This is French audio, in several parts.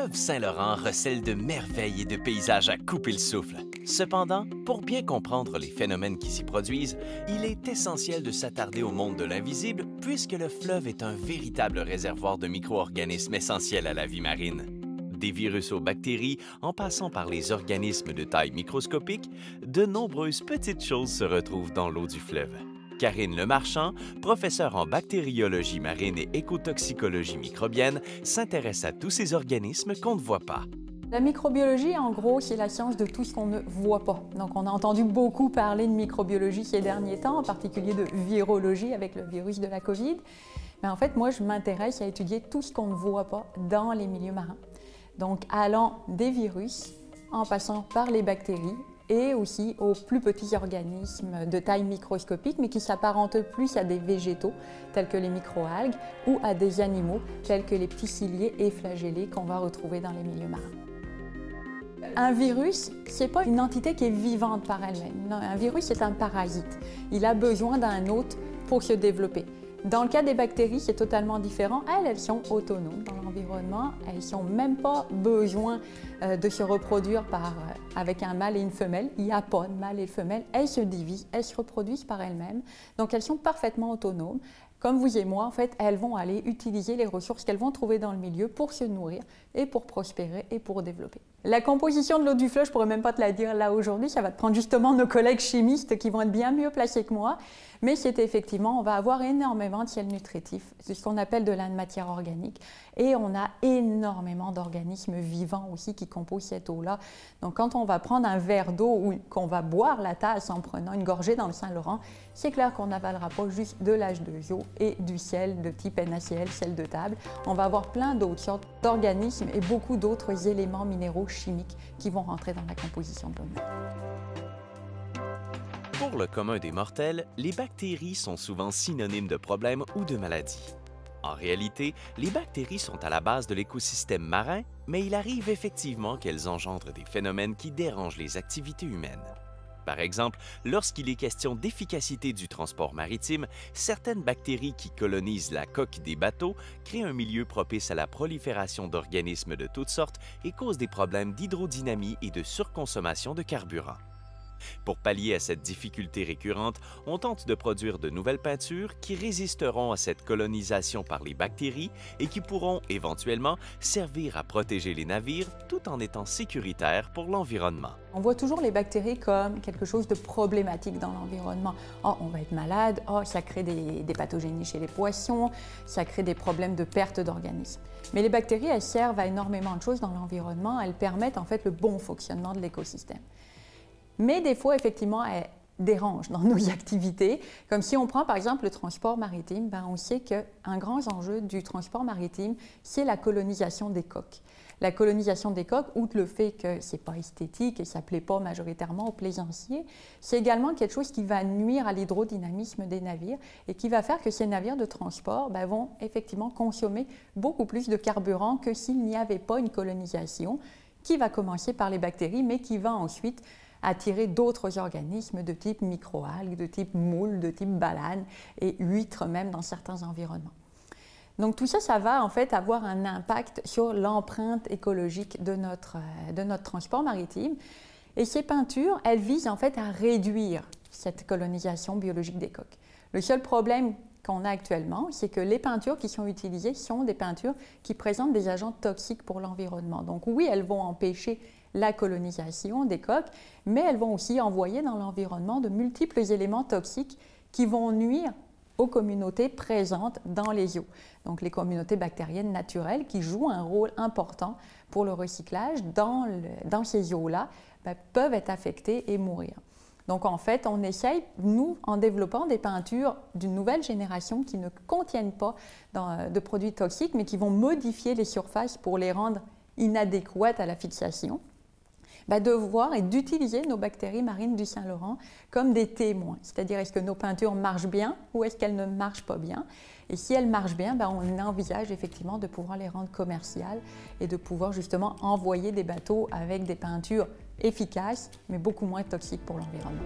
fleuve Saint-Laurent recèle de merveilles et de paysages à couper le souffle. Cependant, pour bien comprendre les phénomènes qui s'y produisent, il est essentiel de s'attarder au monde de l'invisible puisque le fleuve est un véritable réservoir de micro-organismes essentiels à la vie marine. Des virus aux bactéries, en passant par les organismes de taille microscopique, de nombreuses petites choses se retrouvent dans l'eau du fleuve. Karine Lemarchand, professeure en bactériologie marine et écotoxicologie microbienne, s'intéresse à tous ces organismes qu'on ne voit pas. La microbiologie, en gros, c'est la science de tout ce qu'on ne voit pas. Donc, on a entendu beaucoup parler de microbiologie ces derniers temps, en particulier de virologie avec le virus de la COVID. Mais en fait, moi, je m'intéresse à étudier tout ce qu'on ne voit pas dans les milieux marins. Donc, allant des virus, en passant par les bactéries, et aussi aux plus petits organismes de taille microscopique, mais qui s'apparentent plus à des végétaux, tels que les microalgues, ou à des animaux, tels que les petits ciliés et flagellés qu'on va retrouver dans les milieux marins. Un virus, ce n'est pas une entité qui est vivante par elle-même. Non, un virus, c'est un parasite. Il a besoin d'un hôte pour se développer. Dans le cas des bactéries, c'est totalement différent. Elles sont autonomes dans l'environnement. Elles n'ont même pas besoin de se reproduire avec un mâle et une femelle. Il n'y a pas de mâle et de femelle. Elles se divisent, elles se reproduisent par elles-mêmes. Donc, elles sont parfaitement autonomes. Comme vous et moi, en fait, elles vont aller utiliser les ressources qu'elles vont trouver dans le milieu pour se nourrir et pour prospérer et pour développer. La composition de l'eau du fleuve, je ne pourrais même pas te la dire là aujourd'hui, ça va te prendre justement nos collègues chimistes qui vont être bien mieux placés que moi. Mais c'est effectivement, on va avoir énormément de sels nutritifs, c'est ce qu'on appelle de la matière organique. Et on a énormément d'organismes vivants aussi qui composent cette eau-là. Donc quand on va prendre un verre d'eau ou qu'on va boire la tasse en prenant une gorgée dans le Saint-Laurent, c'est clair qu'on n'avalera pas juste de l'H2O et du sel de type NaCl, sel de table. On va avoir plein d'autres sortes d'organismes et beaucoup d'autres éléments minéraux chimiques qui vont rentrer dans la composition de l'eau. Pour le commun des mortels, les bactéries sont souvent synonymes de problèmes ou de maladies. En réalité, les bactéries sont à la base de l'écosystème marin, mais il arrive effectivement qu'elles engendrent des phénomènes qui dérangent les activités humaines. Par exemple, lorsqu'il est question d'efficacité du transport maritime, certaines bactéries qui colonisent la coque des bateaux créent un milieu propice à la prolifération d'organismes de toutes sortes et causent des problèmes d'hydrodynamie et de surconsommation de carburant. Pour pallier à cette difficulté récurrente, on tente de produire de nouvelles peintures qui résisteront à cette colonisation par les bactéries et qui pourront éventuellement servir à protéger les navires tout en étant sécuritaires pour l'environnement. On voit toujours les bactéries comme quelque chose de problématique dans l'environnement. Oh, on va être malade, oh, ça crée des pathogénies chez les poissons, ça crée des problèmes de perte d'organismes. Mais les bactéries, elles servent à énormément de choses dans l'environnement, elles permettent en fait le bon fonctionnement de l'écosystème. Mais des fois, effectivement, elles dérangent dans nos activités. Comme si on prend par exemple le transport maritime, on sait qu'un grand enjeu du transport maritime, c'est la colonisation des coques. La colonisation des coques, outre le fait que ce n'est pas esthétique et ça ne plaît pas majoritairement aux plaisanciers, c'est également quelque chose qui va nuire à l'hydrodynamisme des navires et qui va faire que ces navires de transport vont effectivement consommer beaucoup plus de carburant que s'il n'y avait pas une colonisation qui va commencer par les bactéries, mais qui va ensuite attirer d'autres organismes de type microalgues, de type moules, de type baleines et huîtres même dans certains environnements. Donc tout ça, ça va en fait avoir un impact sur l'empreinte écologique de notre transport maritime. Et ces peintures, elles visent en fait à réduire cette colonisation biologique des coques. Le seul problème qu'on a actuellement, c'est que les peintures qui sont utilisées sont des peintures qui présentent des agents toxiques pour l'environnement. Donc oui, elles vont empêcher la colonisation des coques, mais elles vont aussi envoyer dans l'environnement de multiples éléments toxiques qui vont nuire aux communautés présentes dans les eaux. Donc les communautés bactériennes naturelles qui jouent un rôle important pour le recyclage dans ces eaux-là peuvent être affectées et mourir. Donc en fait, on essaye, nous, en développant des peintures d'une nouvelle génération qui ne contiennent pas de produits toxiques, mais qui vont modifier les surfaces pour les rendre inadéquates à la fixation, de voir et d'utiliser nos bactéries marines du Saint-Laurent comme des témoins. C'est-à-dire, est-ce que nos peintures marchent bien ou est-ce qu'elles ne marchent pas bien? Et si elles marchent bien, on envisage effectivement de pouvoir les rendre commerciales et de pouvoir justement envoyer des bateaux avec des peintures efficaces, mais beaucoup moins toxiques pour l'environnement.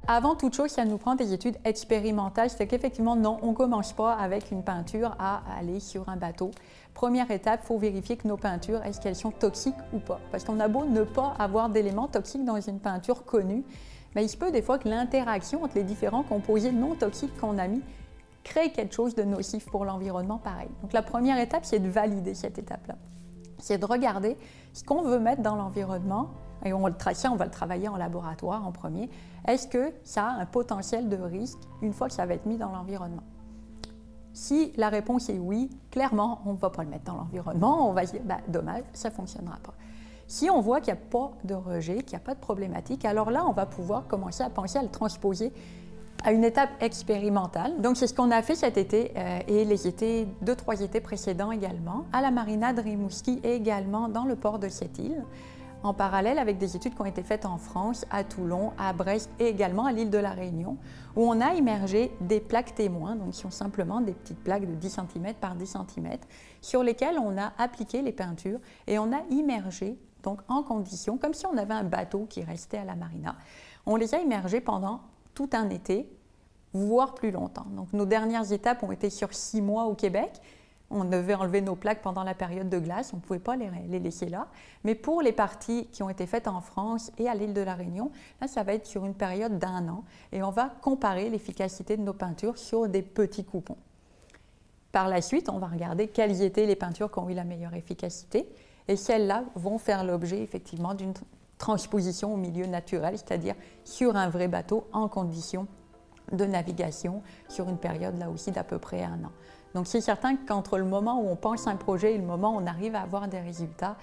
Avant toute chose, ça nous prend des études expérimentales. C'est qu'effectivement, non, on ne commence pas avec une peinture à aller sur un bateau. Première étape, il faut vérifier que nos peintures, est-ce qu'elles sont toxiques ou pas? Parce qu'on a beau ne pas avoir d'éléments toxiques dans une peinture connue, mais il se peut des fois que l'interaction entre les différents composés non toxiques qu'on a mis crée quelque chose de nocif pour l'environnement pareil. Donc la première étape, c'est de valider cette étape-là. C'est de regarder ce qu'on veut mettre dans l'environnement, et on va le travailler en laboratoire en premier. Est-ce que ça a un potentiel de risque une fois que ça va être mis dans l'environnement? Si la réponse est oui, clairement, on ne va pas le mettre dans l'environnement, on va dire, ben, dommage, ça ne fonctionnera pas. Si on voit qu'il n'y a pas de rejet, qu'il n'y a pas de problématique, alors là, on va pouvoir commencer à penser à le transposer à une étape expérimentale. Donc, c'est ce qu'on a fait cet été et les étés, 2-3 étés précédents également, à la marina de Rimouski et également dans le port de Sept-Îles, en parallèle avec des études qui ont été faites en France, à Toulon, à Brest et également à l'île de la Réunion, où on a immergé des plaques témoins, donc qui sont simplement des petites plaques de 10 cm par 10 cm, sur lesquelles on a appliqué les peintures et on a immergé, donc en condition, comme si on avait un bateau qui restait à la marina. On les a immergés pendant tout un été, voire plus longtemps. Donc nos dernières étapes ont été sur 6 mois au Québec. On devait enlever nos plaques pendant la période de glace, on ne pouvait pas les laisser là. Mais pour les parties qui ont été faites en France et à l'île de la Réunion, là, ça va être sur une période d'1 an et on va comparer l'efficacité de nos peintures sur des petits coupons. Par la suite, on va regarder quelles étaient les peintures qui ont eu la meilleure efficacité et celles-là vont faire l'objet effectivement d'une transposition au milieu naturel, c'est-à-dire sur un vrai bateau en conditions de navigation sur une période là aussi d'à peu près 1 an. Donc c'est certain qu'entre le moment où on pense un projet et le moment où on arrive à avoir des résultats,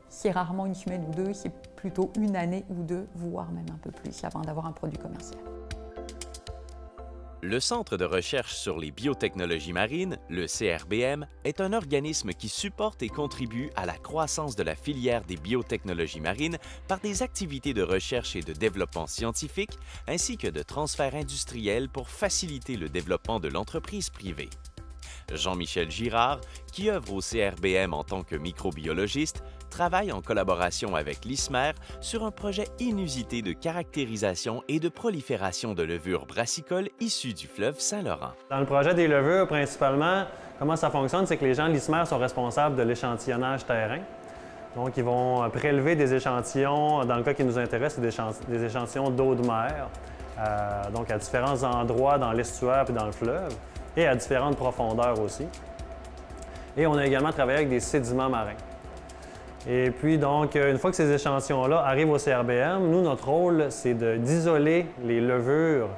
c'est rarement une semaine ou deux, c'est plutôt 1 année ou 2, voire même un peu plus avant d'avoir un produit commercial. Le Centre de recherche sur les biotechnologies marines, le CRBM, est un organisme qui supporte et contribue à la croissance de la filière des biotechnologies marines par des activités de recherche et de développement scientifique, ainsi que de transfert industriel pour faciliter le développement de l'entreprise privée. Jean-Michel Girard, qui œuvre au CRBM en tant que microbiologiste, travaille en collaboration avec l'ISMER sur un projet inusité de caractérisation et de prolifération de levures brassicoles issues du fleuve Saint-Laurent. Dans le projet des levures, principalement, comment ça fonctionne, c'est que les gens de l'ISMER sont responsables de l'échantillonnage terrain. Donc, ils vont prélever des échantillons, dans le cas qui nous intéresse, c'est des échantillons d'eau de mer, donc à différents endroits dans l'estuaire et dans le fleuve, et à différentes profondeurs aussi. Et on a également travaillé avec des sédiments marins. Et puis donc, une fois que ces échantillons-là arrivent au CRBM, nous, notre rôle, c'est d'isoler les levures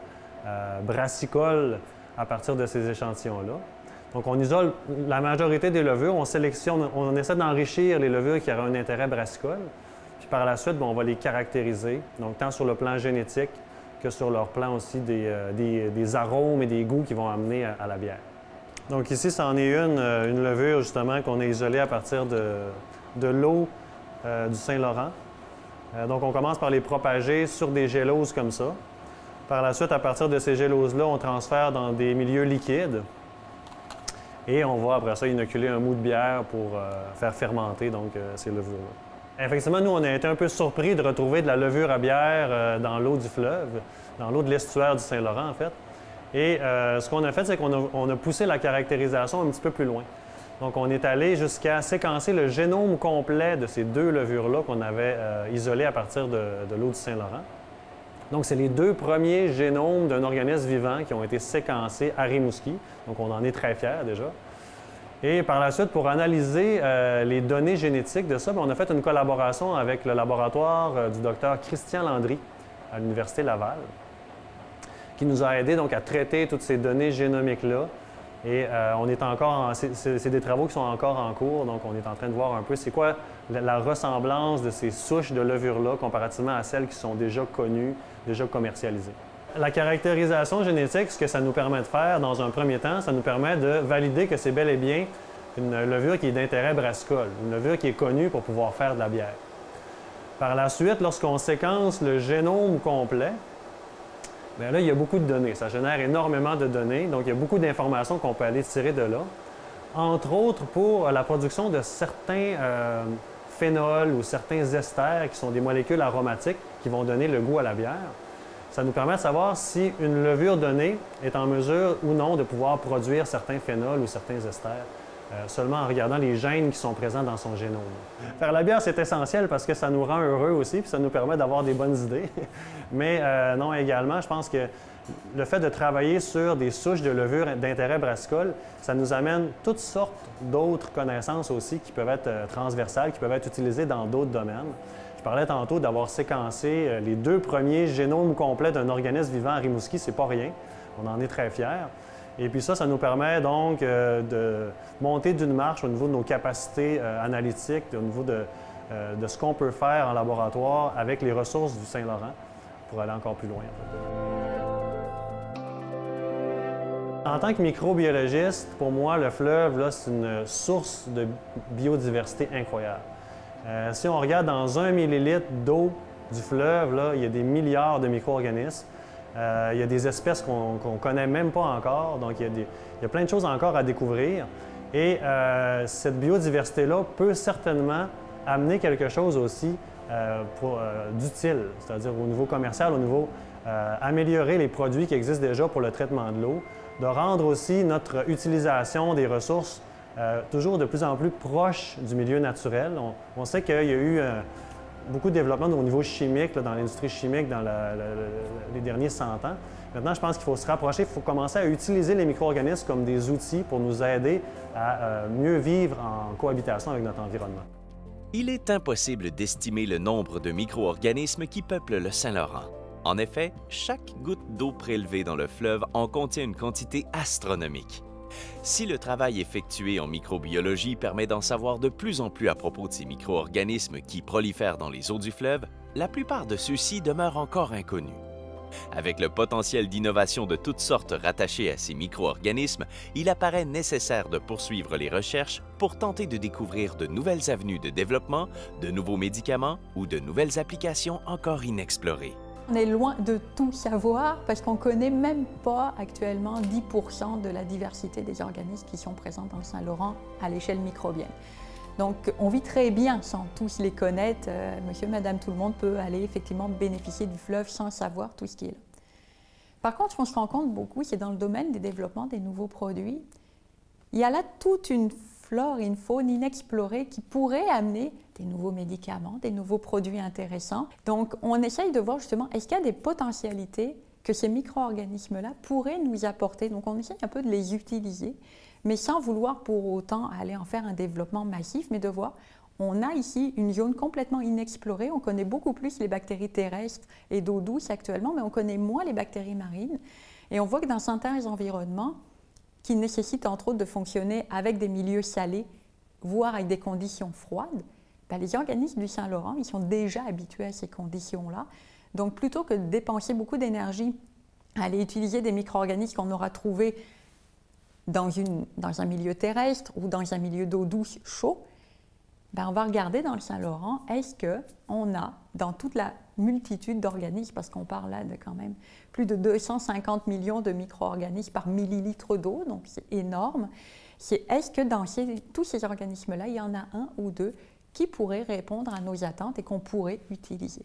brassicoles à partir de ces échantillons-là. Donc, on isole la majorité des levures, on sélectionne, on essaie d'enrichir les levures qui auraient un intérêt brassicole. Puis par la suite, on va les caractériser, donc tant sur le plan génétique que sur leur plan aussi des arômes et des goûts qui vont amener à la bière. Donc ici, c'en est une levure justement qu'on a isolée à partir de l'eau du Saint-Laurent. Donc on commence par les propager sur des géloses comme ça. Par la suite, à partir de ces géloses-là, on transfère dans des milieux liquides et on va après ça inoculer un mou de bière pour faire fermenter donc, ces levures-là. Effectivement, nous, on a été un peu surpris de retrouver de la levure à bière dans l'eau du fleuve, dans l'eau de l'estuaire du Saint-Laurent, en fait. Et ce qu'on a fait, c'est qu'on a poussé la caractérisation un petit peu plus loin. Donc, on est allé jusqu'à séquencer le génome complet de ces 2 levures-là qu'on avait isolées à partir de l'eau du Saint-Laurent. Donc, c'est les 2 premiers génomes d'un organisme vivant qui ont été séquencés à Rimouski. Donc, on en est très fiers déjà. Et par la suite, pour analyser les données génétiques de ça, on a fait une collaboration avec le laboratoire du docteur Christian Landry à l'Université Laval, qui nous a aidés donc, à traiter toutes ces données génomiques-là. Et c'est des travaux qui sont encore en cours, donc on est en train de voir un peu c'est quoi la ressemblance de ces souches de levures-là comparativement à celles qui sont déjà connues, déjà commercialisées. La caractérisation génétique, ce que ça nous permet de faire dans un premier temps, ça nous permet de valider que c'est bel et bien une levure qui est d'intérêt brassicole, une levure qui est connue pour pouvoir faire de la bière. Par la suite, lorsqu'on séquence le génome complet, bien là, il y a beaucoup de données. Ça génère énormément de données, donc il y a beaucoup d'informations qu'on peut aller tirer de là. Entre autres, pour la production de certains phénols ou certains esters qui sont des molécules aromatiques qui vont donner le goût à la bière. Ça nous permet de savoir si une levure donnée est en mesure ou non de pouvoir produire certains phénols ou certains esters, seulement en regardant les gènes qui sont présents dans son génome. Faire la bière, c'est essentiel parce que ça nous rend heureux aussi, puis ça nous permet d'avoir des bonnes idées. Mais non, également, je pense que le fait de travailler sur des souches de levure d'intérêt brassicole, ça nous amène toutes sortes d'autres connaissances aussi qui peuvent être transversales, qui peuvent être utilisées dans d'autres domaines. Je parlais tantôt d'avoir séquencé les 2 premiers génomes complets d'un organisme vivant à Rimouski, c'est pas rien. On en est très fiers. Et puis ça nous permet donc de monter d'une marche au niveau de nos capacités analytiques, au niveau de ce qu'on peut faire en laboratoire avec les ressources du Saint-Laurent pour aller encore plus loin. En tant que microbiologiste, pour moi, le fleuve, c'est une source de biodiversité incroyable. Si on regarde dans 1 millilitre d'eau du fleuve, là, il y a des milliards de micro-organismes. Il y a des espèces qu'on ne connaît même pas encore, donc il y a plein de choses encore à découvrir. Et cette biodiversité-là peut certainement amener quelque chose aussi d'utile, c'est-à-dire au niveau commercial, au niveau améliorer les produits qui existent déjà pour le traitement de l'eau, de rendre aussi notre utilisation des ressources toujours de plus en plus proche du milieu naturel. On sait qu'il y a eu beaucoup de développement au niveau chimique, là, dans l'industrie chimique dans les derniers 100 ans. Maintenant, je pense qu'il faut se rapprocher, il faut commencer à utiliser les micro-organismes comme des outils pour nous aider à mieux vivre en cohabitation avec notre environnement. Il est impossible d'estimer le nombre de micro-organismes qui peuplent le Saint-Laurent. En effet, chaque goutte d'eau prélevée dans le fleuve en contient une quantité astronomique. Si le travail effectué en microbiologie permet d'en savoir de plus en plus à propos de ces micro-organismes qui prolifèrent dans les eaux du fleuve, la plupart de ceux-ci demeurent encore inconnus. Avec le potentiel d'innovation de toutes sortes rattaché à ces micro-organismes, il apparaît nécessaire de poursuivre les recherches pour tenter de découvrir de nouvelles avenues de développement, de nouveaux médicaments ou de nouvelles applications encore inexplorées. On est loin de tout savoir parce qu'on ne connaît même pas actuellement 10% de la diversité des organismes qui sont présents dans le Saint-Laurent à l'échelle microbienne. Donc on vit très bien sans tous les connaître. Monsieur, madame, tout le monde peut aller effectivement bénéficier du fleuve sans savoir tout ce qui est là. Par contre, ce qu'on se rend compte beaucoup, c'est dans le domaine des développements des nouveaux produits. Il y a là toute une flore et une faune inexplorée qui pourrait amener des nouveaux médicaments, des nouveaux produits intéressants. Donc, on essaye de voir justement, est-ce qu'il y a des potentialités que ces micro-organismes-là pourraient nous apporter? Donc, on essaye un peu de les utiliser, mais sans vouloir pour autant aller en faire un développement massif, mais de voir, on a ici une zone complètement inexplorée. On connaît beaucoup plus les bactéries terrestres et d'eau douce actuellement, mais on connaît moins les bactéries marines. Et on voit que dans certains environnements, qui nécessitent entre autres de fonctionner avec des milieux salés, voire avec des conditions froides, bien, les organismes du Saint-Laurent, ils sont déjà habitués à ces conditions-là. Donc, plutôt que de dépenser beaucoup d'énergie à aller utiliser des micro-organismes qu'on aura trouvés dans un milieu terrestre ou dans un milieu d'eau douce chaud, bien, on va regarder dans le Saint-Laurent, est-ce qu'on a, dans toute la multitude d'organismes, parce qu'on parle là de quand même plus de 250 millions de micro-organismes par millilitre d'eau, donc c'est énorme, est-ce que dans tous ces organismes-là, il y en a un ou deux qui pourraient répondre à nos attentes et qu'on pourrait utiliser.